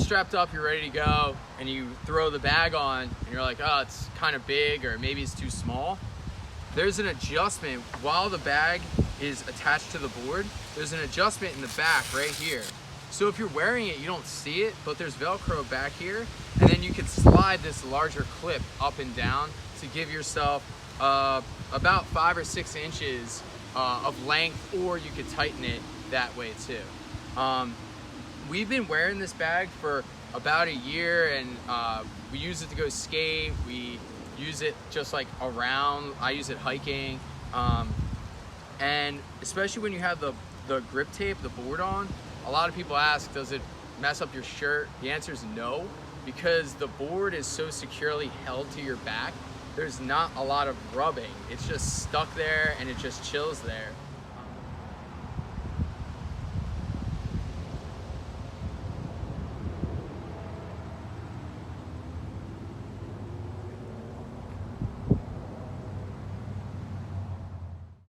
strapped up, you're ready to go, and you throw the bag on, and you're like, oh, it's kind of big, or maybe it's too small. There's an adjustment while the bag is attached to the board. There's an adjustment in the back right here. So if you're wearing it, you don't see it, but there's Velcro back here, and then you can slide this larger clip up and down to give yourself about 5 or 6 inches of length, or you could tighten it that way too. We've been wearing this bag for about a year, and we use it to go skate. We use it just like around. I use it hiking, and especially when you have the grip tape, the board on. A lot of people ask, does it mess up your shirt? The answer is no, because the board is so securely held to your back. There's not a lot of rubbing. It's just stuck there and it just chills there.